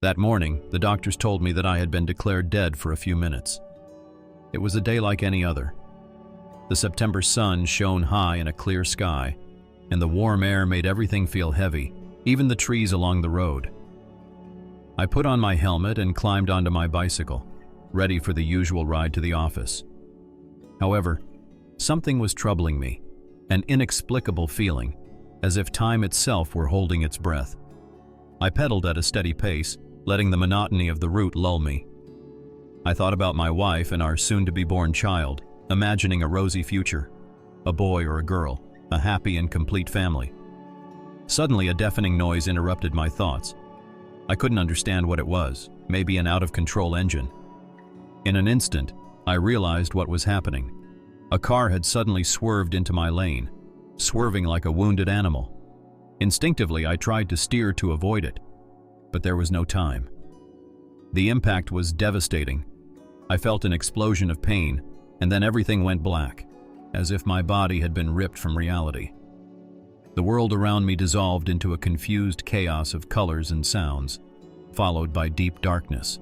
That morning, the doctors told me that I had been declared dead for a few minutes. It was a day like any other. The September sun shone high in a clear sky, and the warm air made everything feel heavy, even the trees along the road. I put on my helmet and climbed onto my bicycle, ready for the usual ride to the office. However, something was troubling me, an inexplicable feeling, as if time itself were holding its breath. I pedaled at a steady pace, letting the monotony of the route lull me. I thought about my wife and our soon-to-be-born child, imagining a rosy future, a boy or a girl, a happy and complete family. Suddenly, a deafening noise interrupted my thoughts. I couldn't understand what it was, maybe an out-of-control engine. In an instant, I realized what was happening. A car had suddenly swerved into my lane, swerving like a wounded animal. Instinctively, I tried to steer to avoid it, but there was no time. The impact was devastating. I felt an explosion of pain, and then everything went black, as if my body had been ripped from reality. The world around me dissolved into a confused chaos of colors and sounds, followed by deep darkness.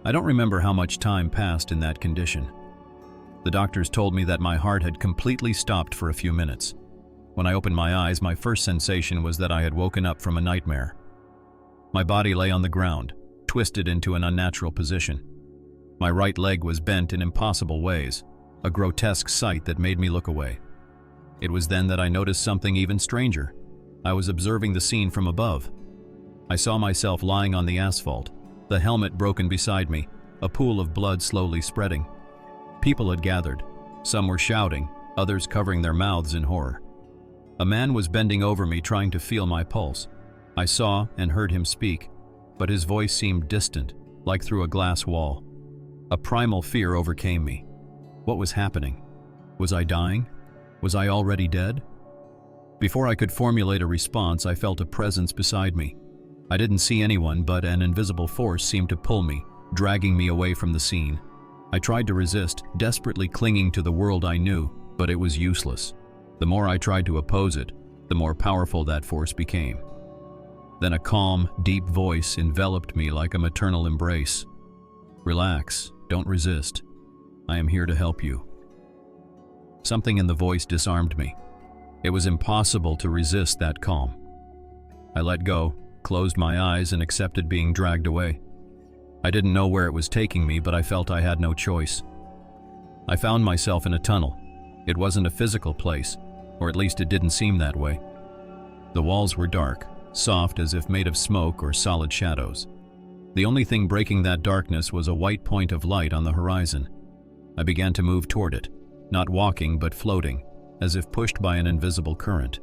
I don't remember how much time passed in that condition. The doctors told me that my heart had completely stopped for a few minutes. When I opened my eyes, my first sensation was that I had woken up from a nightmare. My body lay on the ground, twisted into an unnatural position. My right leg was bent in impossible ways, a grotesque sight that made me look away. It was then that I noticed something even stranger. I was observing the scene from above. I saw myself lying on the asphalt, the helmet broken beside me, a pool of blood slowly spreading. People had gathered. Some were shouting, others covering their mouths in horror. A man was bending over me trying to feel my pulse. I saw and heard him speak, but his voice seemed distant, like through a glass wall. A primal fear overcame me. What was happening? Was I dying? Was I already dead? Before I could formulate a response, I felt a presence beside me. I didn't see anyone, but an invisible force seemed to pull me, dragging me away from the scene. I tried to resist, desperately clinging to the world I knew, but it was useless. The more I tried to oppose it, the more powerful that force became. Then a calm, deep voice enveloped me like a maternal embrace. "Relax, don't resist. I am here to help you." Something in the voice disarmed me. It was impossible to resist that calm. I let go, closed my eyes, and accepted being dragged away. I didn't know where it was taking me, but I felt I had no choice. I found myself in a tunnel. It wasn't a physical place, or at least it didn't seem that way. The walls were dark, soft as if made of smoke or solid shadows. The only thing breaking that darkness was a white point of light on the horizon. I began to move toward it, not walking but floating, as if pushed by an invisible current.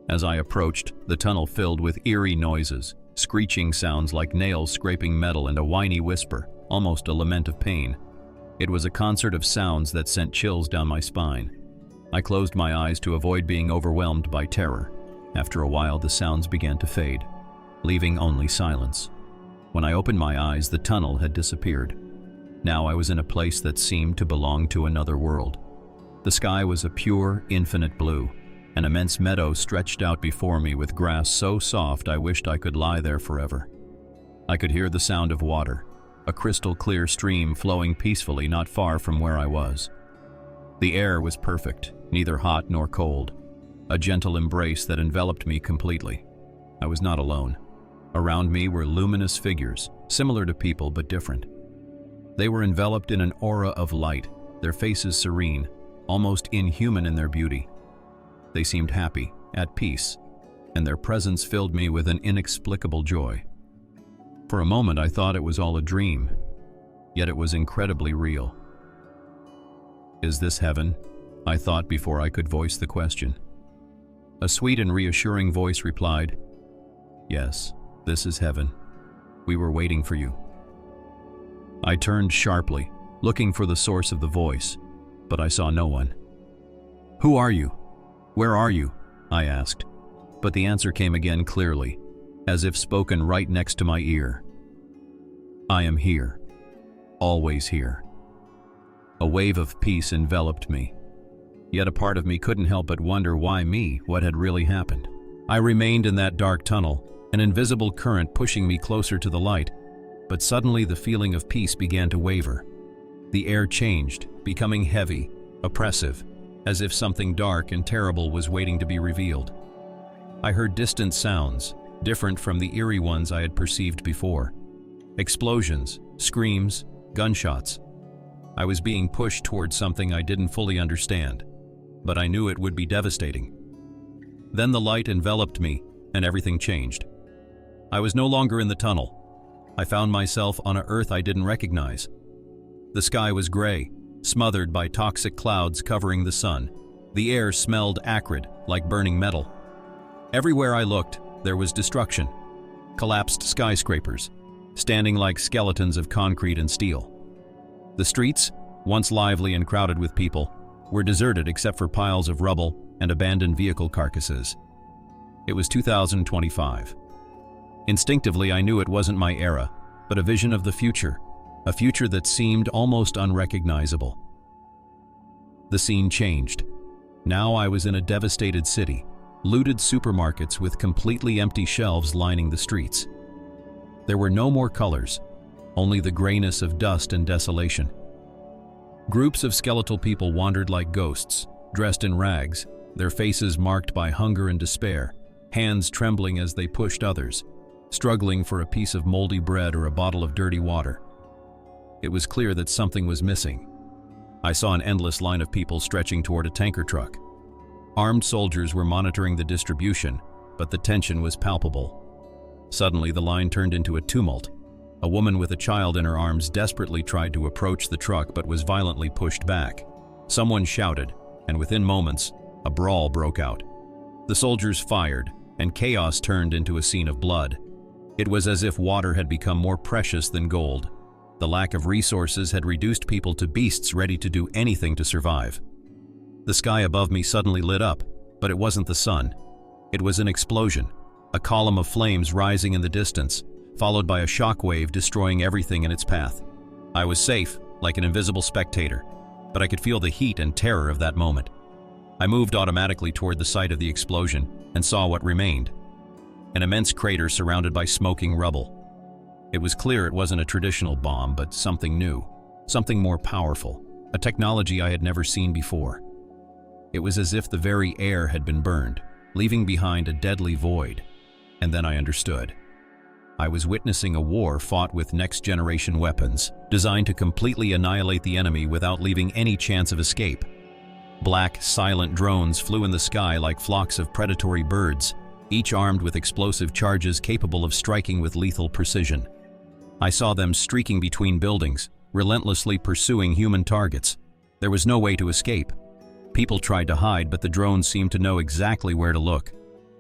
As I approached, the tunnel filled with eerie noises, screeching sounds like nails scraping metal and a whiny whisper, almost a lament of pain. It was a concert of sounds that sent chills down my spine. I closed my eyes to avoid being overwhelmed by terror. After a while, the sounds began to fade, leaving only silence. When I opened my eyes, the tunnel had disappeared. Now I was in a place that seemed to belong to another world. The sky was a pure, infinite blue. An immense meadow stretched out before me with grass so soft I wished I could lie there forever. I could hear the sound of water, a crystal-clear stream flowing peacefully not far from where I was. The air was perfect, neither hot nor cold, a gentle embrace that enveloped me completely. I was not alone. Around me were luminous figures, similar to people but different. They were enveloped in an aura of light, their faces serene, almost inhuman in their beauty. They seemed happy, at peace, and their presence filled me with an inexplicable joy. For a moment I thought it was all a dream, yet it was incredibly real. "Is this heaven?" I thought before I could voice the question. A sweet and reassuring voice replied, "Yes, this is heaven. We were waiting for you." I turned sharply, looking for the source of the voice, but I saw no one. "Who are you? Where are you?" I asked, but the answer came again clearly, as if spoken right next to my ear. "I am here, always here." A wave of peace enveloped me, yet a part of me couldn't help but wonder why me, what had really happened. I remained in that dark tunnel, an invisible current pushing me closer to the light, but suddenly the feeling of peace began to waver. The air changed, becoming heavy, oppressive, as if something dark and terrible was waiting to be revealed. I heard distant sounds, different from the eerie ones I had perceived before. Explosions, screams, gunshots. I was being pushed towards something I didn't fully understand, but I knew it would be devastating. Then the light enveloped me, and everything changed. I was no longer in the tunnel. I found myself on an earth I didn't recognize. The sky was gray, smothered by toxic clouds covering the sun. The air smelled acrid, like burning metal. Everywhere I looked, there was destruction. Collapsed skyscrapers, standing like skeletons of concrete and steel. The streets, once lively and crowded with people, were deserted except for piles of rubble and abandoned vehicle carcasses. It was 2025. Instinctively, I knew it wasn't my era, but a vision of the future, a future that seemed almost unrecognizable. The scene changed. Now I was in a devastated city, looted supermarkets with completely empty shelves lining the streets. There were no more colors, only the grayness of dust and desolation. Groups of skeletal people wandered like ghosts, dressed in rags, their faces marked by hunger and despair, hands trembling as they pushed others, struggling for a piece of moldy bread or a bottle of dirty water. It was clear that something was missing. I saw an endless line of people stretching toward a tanker truck. Armed soldiers were monitoring the distribution, but the tension was palpable. Suddenly, the line turned into a tumult. A woman with a child in her arms desperately tried to approach the truck but was violently pushed back. Someone shouted, and within moments, a brawl broke out. The soldiers fired, and chaos turned into a scene of blood. It was as if water had become more precious than gold. The lack of resources had reduced people to beasts ready to do anything to survive. The sky above me suddenly lit up, but it wasn't the sun. It was an explosion, a column of flames rising in the distance, followed by a shockwave destroying everything in its path. I was safe, like an invisible spectator, but I could feel the heat and terror of that moment. I moved automatically toward the site of the explosion and saw what remained: an immense crater surrounded by smoking rubble. It was clear it wasn't a traditional bomb, but something new, something more powerful, a technology I had never seen before. It was as if the very air had been burned, leaving behind a deadly void. And then I understood. I was witnessing a war fought with next-generation weapons, designed to completely annihilate the enemy without leaving any chance of escape. Black, silent drones flew in the sky like flocks of predatory birds, each armed with explosive charges capable of striking with lethal precision. I saw them streaking between buildings, relentlessly pursuing human targets. There was no way to escape. People tried to hide, but the drones seemed to know exactly where to look.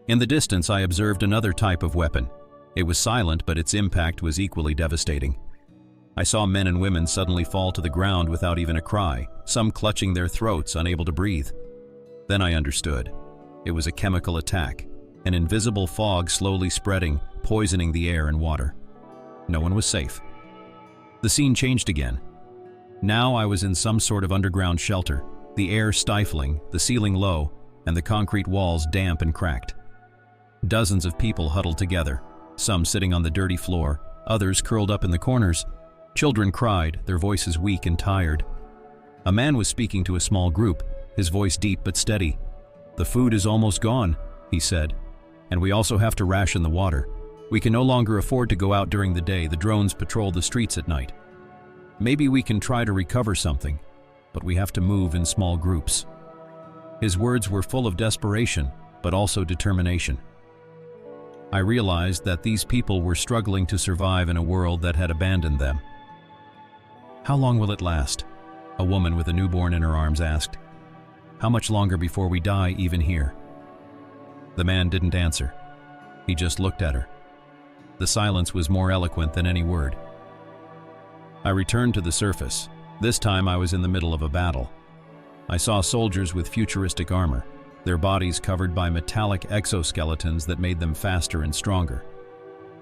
In the distance, I observed another type of weapon. It was silent, but its impact was equally devastating. I saw men and women suddenly fall to the ground without even a cry, some clutching their throats, unable to breathe. Then I understood. It was a chemical attack, an invisible fog slowly spreading, poisoning the air and water. No one was safe. The scene changed again. Now I was in some sort of underground shelter, the air stifling, the ceiling low, and the concrete walls damp and cracked. Dozens of people huddled together, some sitting on the dirty floor, others curled up in the corners. Children cried, their voices weak and tired. A man was speaking to a small group, his voice deep but steady. "The food is almost gone," he said, "and we also have to ration the water. We can no longer afford to go out during the day. The drones patrol the streets at night. Maybe we can try to recover something, but we have to move in small groups." His words were full of desperation, but also determination. I realized that these people were struggling to survive in a world that had abandoned them. "How long will it last?" a woman with a newborn in her arms asked. "How much longer before we die even here?" The man didn't answer. He just looked at her. The silence was more eloquent than any word. I returned to the surface. This time I was in the middle of a battle. I saw soldiers with futuristic armor, their bodies covered by metallic exoskeletons that made them faster and stronger.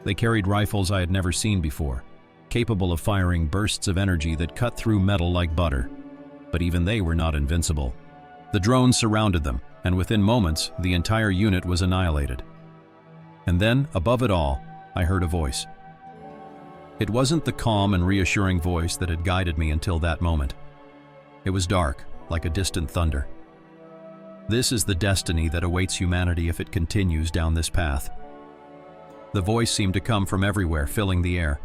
They carried rifles I had never seen before, capable of firing bursts of energy that cut through metal like butter. But even they were not invincible. The drones surrounded them, and within moments, the entire unit was annihilated. And then, above it all, I heard a voice. It wasn't the calm and reassuring voice that had guided me until that moment. It was dark, like a distant thunder. This is the destiny that awaits humanity if it continues down this path. The voice seemed to come from everywhere, filling the air.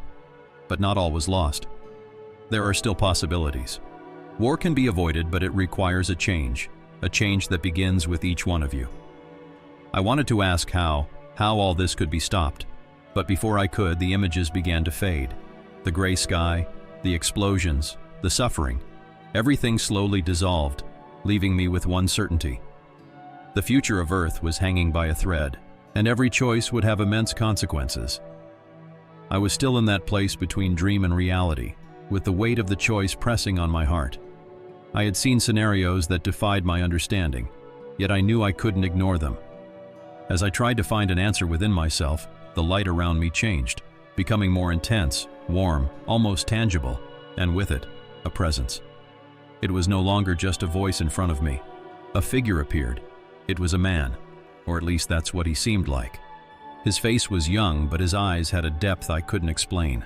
But not all was lost. There are still possibilities. War can be avoided, but it requires a change that begins with each one of you. I wanted to ask how all this could be stopped. But before I could, the images began to fade. The gray sky, the explosions, the suffering. Everything slowly dissolved, leaving me with one certainty. The future of Earth was hanging by a thread, and every choice would have immense consequences. I was still in that place between dream and reality, with the weight of the choice pressing on my heart. I had seen scenarios that defied my understanding, yet I knew I couldn't ignore them. As I tried to find an answer within myself, the light around me changed, becoming more intense, warm, almost tangible, and with it, a presence. It was no longer just a voice in front of me. A figure appeared. It was a man, or at least that's what he seemed like. His face was young, but his eyes had a depth I couldn't explain.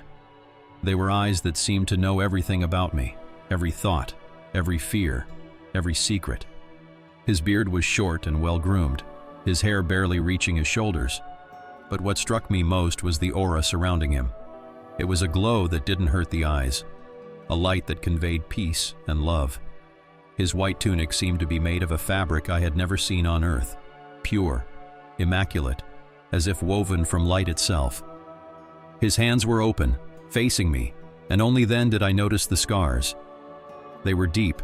They were eyes that seemed to know everything about me, every thought, every fear, every secret. His beard was short and well-groomed, his hair barely reaching his shoulders. But what struck me most was the aura surrounding him. It was a glow that didn't hurt the eyes, a light that conveyed peace and love. His white tunic seemed to be made of a fabric I had never seen on earth, pure, immaculate, as if woven from light itself. His hands were open, facing me, and only then did I notice the scars. They were deep,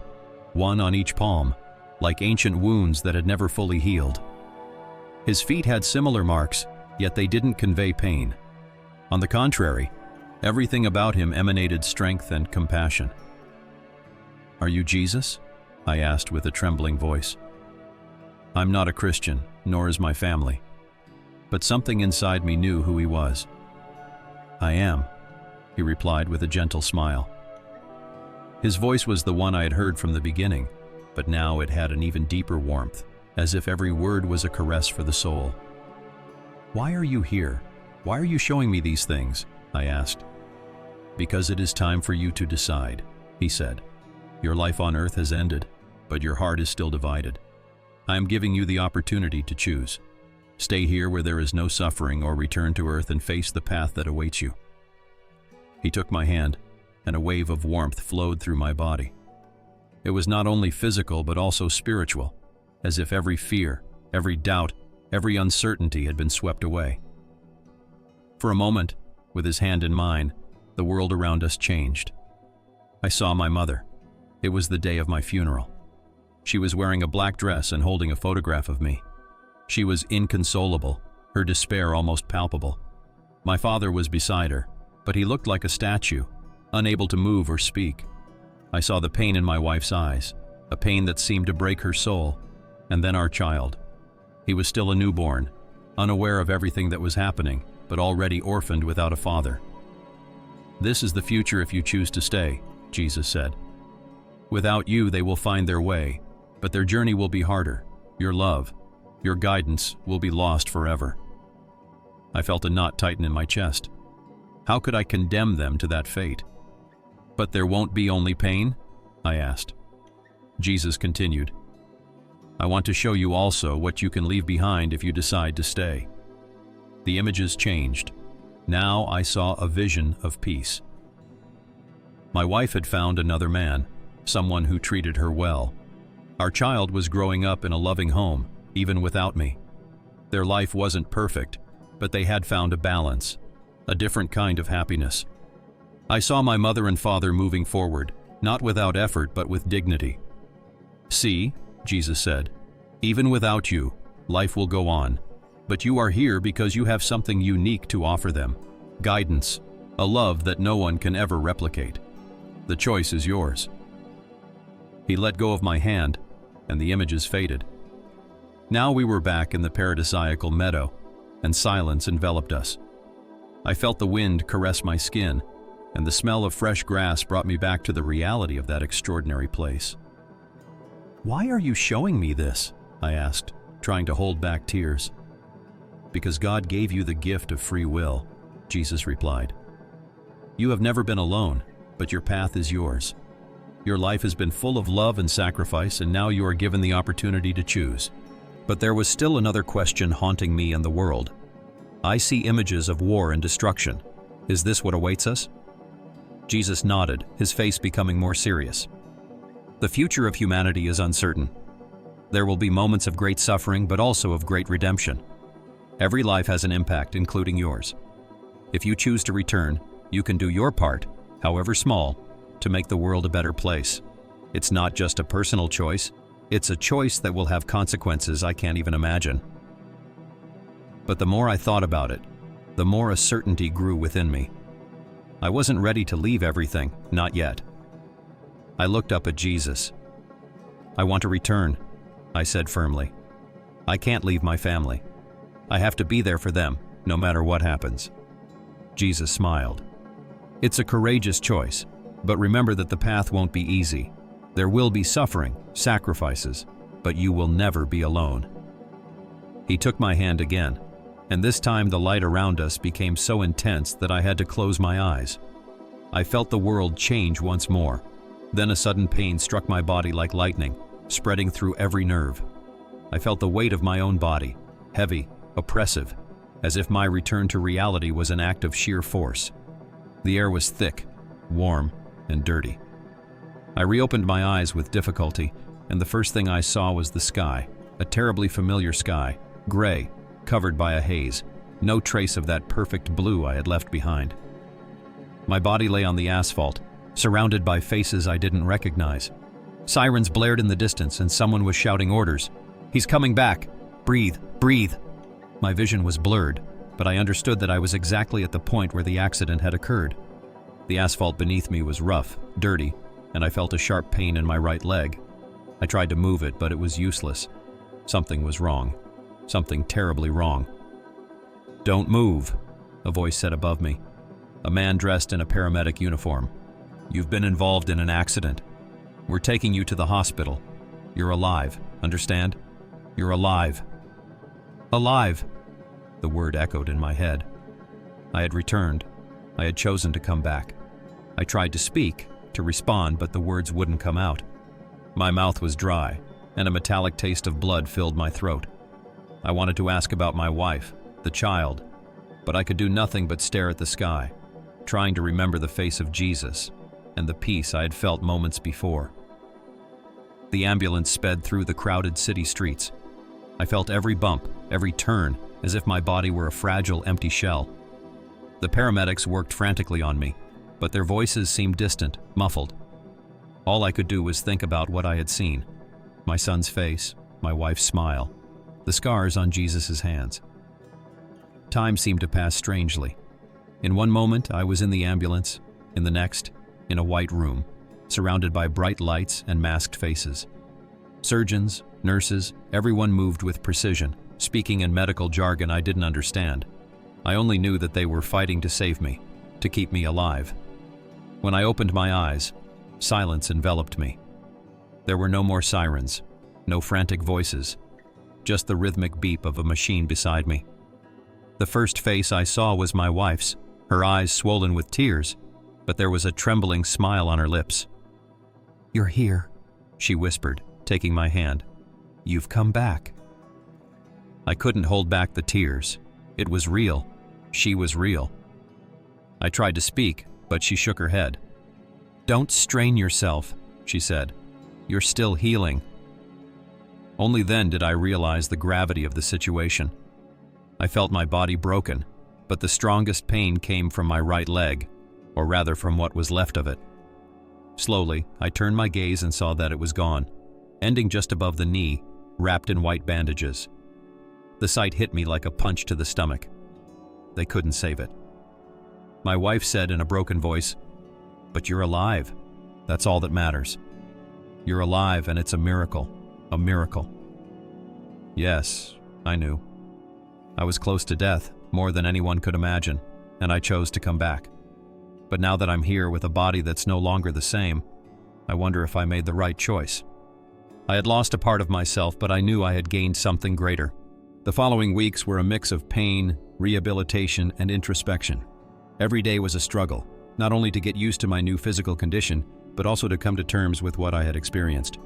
one on each palm, like ancient wounds that had never fully healed. His feet had similar marks, yet they didn't convey pain. On the contrary, everything about him emanated strength and compassion. "Are you Jesus?" I asked with a trembling voice. I'm not a Christian, nor is my family. But something inside me knew who he was. "I am," he replied with a gentle smile. His voice was the one I had heard from the beginning, but now it had an even deeper warmth, as if every word was a caress for the soul. "Why are you here? Why are you showing me these things?" I asked. "Because it is time for you to decide," he said. "Your life on earth has ended, but your heart is still divided. I am giving you the opportunity to choose. Stay here where there is no suffering, or return to earth and face the path that awaits you." He took my hand, and a wave of warmth flowed through my body. It was not only physical but also spiritual, as if every fear, every doubt, every uncertainty had been swept away. For a moment, with his hand in mine, the world around us changed. I saw my mother. It was the day of my funeral. She was wearing a black dress and holding a photograph of me. She was inconsolable, her despair almost palpable. My father was beside her, but he looked like a statue, unable to move or speak. I saw the pain in my wife's eyes, a pain that seemed to break her soul, and then our child. He was still a newborn, unaware of everything that was happening, but already orphaned without a father. "This is the future if you choose to stay," Jesus said. "Without you, they will find their way, but their journey will be harder. Your love, your guidance will be lost forever." I felt a knot tighten in my chest. How could I condemn them to that fate? "But there won't be only pain?" I asked. Jesus continued, "I want to show you also what you can leave behind if you decide to stay." The images changed. Now I saw a vision of peace. My wife had found another man, someone who treated her well. Our child was growing up in a loving home, even without me. Their life wasn't perfect, but they had found a balance, a different kind of happiness. I saw my mother and father moving forward, not without effort but with dignity. "See," Jesus said, "even without you, life will go on. But you are here because you have something unique to offer them. Guidance, a love that no one can ever replicate. The choice is yours." He let go of my hand, and the images faded. Now we were back in the paradisiacal meadow, and silence enveloped us. I felt the wind caress my skin, and the smell of fresh grass brought me back to the reality of that extraordinary place. "Why are you showing me this?" I asked, trying to hold back tears. Because God gave you the gift of free will, Jesus replied. You have never been alone, but your path is yours. Your life has been full of love and sacrifice, and now you are given the opportunity to choose. But there was still another question haunting me and the world. I see images of war and destruction. Is this what awaits us? Jesus nodded, his face becoming more serious. The future of humanity is uncertain. There will be moments of great suffering, but also of great redemption. Every life has an impact, including yours. If you choose to return, you can do your part, however small, to make the world a better place. It's not just a personal choice, it's a choice that will have consequences I can't even imagine. But the more I thought about it, the more a certainty grew within me. I wasn't ready to leave everything, not yet. I looked up at Jesus. I want to return, I said firmly. I can't leave my family. I have to be there for them, no matter what happens. Jesus smiled. It's a courageous choice, but remember that the path won't be easy. There will be suffering, sacrifices, but you will never be alone. He took my hand again, and this time the light around us became so intense that I had to close my eyes. I felt the world change once more. Then a sudden pain struck my body like lightning, spreading through every nerve. I felt the weight of my own body, heavy, oppressive, as if my return to reality was an act of sheer force. The air was thick, warm, and dirty. I reopened my eyes with difficulty, and the first thing I saw was the sky, a terribly familiar sky, gray, covered by a haze, no trace of that perfect blue I had left behind. My body lay on the asphalt, surrounded by faces I didn't recognize. Sirens blared in the distance, and someone was shouting orders. "He's coming back! Breathe! Breathe!" My vision was blurred, but I understood that I was exactly at the point where the accident had occurred. The asphalt beneath me was rough, dirty, and I felt a sharp pain in my right leg. I tried to move it, but it was useless. Something was wrong. Something terribly wrong. "Don't move," a voice said above me. A man dressed in a paramedic uniform. "You've been involved in an accident. We're taking you to the hospital. You're alive, understand? You're alive." Alive! The word echoed in my head. I had returned. I had chosen to come back. I tried to speak, to respond, but the words wouldn't come out. My mouth was dry, and a metallic taste of blood filled my throat. I wanted to ask about my wife, the child, but I could do nothing but stare at the sky, trying to remember the face of Jesus and the peace I had felt moments before. The ambulance sped through the crowded city streets. I felt every bump, every turn, as if my body were a fragile, empty shell. The paramedics worked frantically on me, but their voices seemed distant, muffled. All I could do was think about what I had seen. My son's face, my wife's smile, the scars on Jesus' hands. Time seemed to pass strangely. In one moment, I was in the ambulance. In the next, in a white room, surrounded by bright lights and masked faces. Surgeons, nurses, everyone moved with precision, speaking in medical jargon I didn't understand. I only knew that they were fighting to save me, to keep me alive. When I opened my eyes, silence enveloped me. There were no more sirens, no frantic voices, just the rhythmic beep of a machine beside me. The first face I saw was my wife's, her eyes swollen with tears, but there was a trembling smile on her lips. "You're here," she whispered, taking my hand. "You've come back." I couldn't hold back the tears. It was real. She was real. I tried to speak, but she shook her head. "Don't strain yourself," she said. "You're still healing." Only then did I realize the gravity of the situation. I felt my body broken, but the strongest pain came from my right leg, or rather from what was left of it. Slowly, I turned my gaze and saw that it was gone, ending just above the knee, wrapped in white bandages. The sight hit me like a punch to the stomach. They couldn't save it. My wife said in a broken voice, "But you're alive. That's all that matters. You're alive, and it's a miracle. A miracle." Yes, I knew. I was close to death, more than anyone could imagine, and I chose to come back. But now that I'm here with a body that's no longer the same, I wonder if I made the right choice. I had lost a part of myself, but I knew I had gained something greater. The following weeks were a mix of pain, rehabilitation, and introspection. Every day was a struggle, not only to get used to my new physical condition, but also to come to terms with what I had experienced.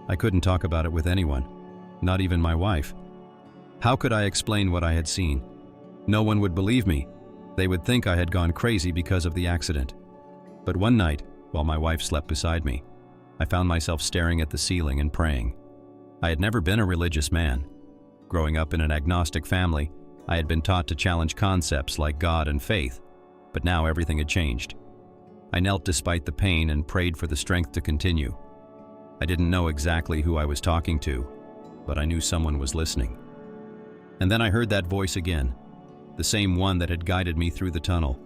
I couldn't talk about it with anyone, not even my wife. How could I explain what I had seen? No one would believe me. They would think I had gone crazy because of the accident. But one night, while my wife slept beside me, I found myself staring at the ceiling and praying. I had never been a religious man. Growing up in an agnostic family, I had been taught to challenge concepts like God and faith, but now everything had changed. I knelt despite the pain and prayed for the strength to continue. I didn't know exactly who I was talking to, but I knew someone was listening. And then I heard that voice again, the same one that had guided me through the tunnel.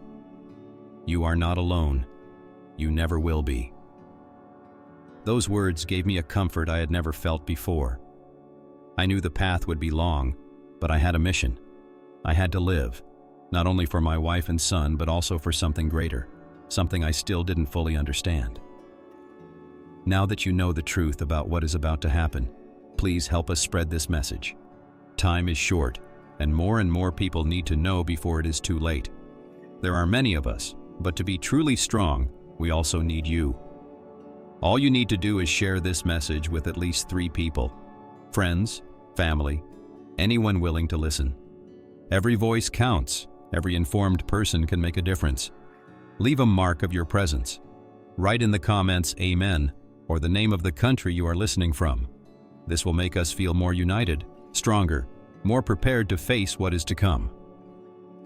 You are not alone. You never will be. Those words gave me a comfort I had never felt before. I knew the path would be long, but I had a mission. I had to live, not only for my wife and son, but also for something greater, something I still didn't fully understand. Now that you know the truth about what is about to happen, please help us spread this message. Time is short, and more people need to know before it is too late. There are many of us, but to be truly strong, we also need you. All you need to do is share this message with at least 3 people. Friends, family, anyone willing to listen. Every voice counts. Every informed person can make a difference. Leave a mark of your presence. Write in the comments "Amen" or the name of the country you are listening from. This will make us feel more united, stronger, more prepared to face what is to come.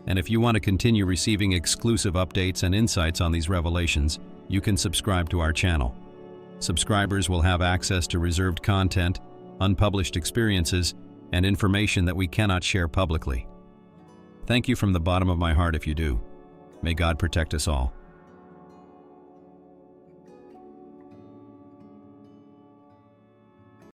And if you want to continue receiving exclusive updates and insights on these revelations, you can subscribe to our channel. Subscribers will have access to reserved content, unpublished experiences, and information that we cannot share publicly. Thank you from the bottom of my heart if you do. May God protect us all.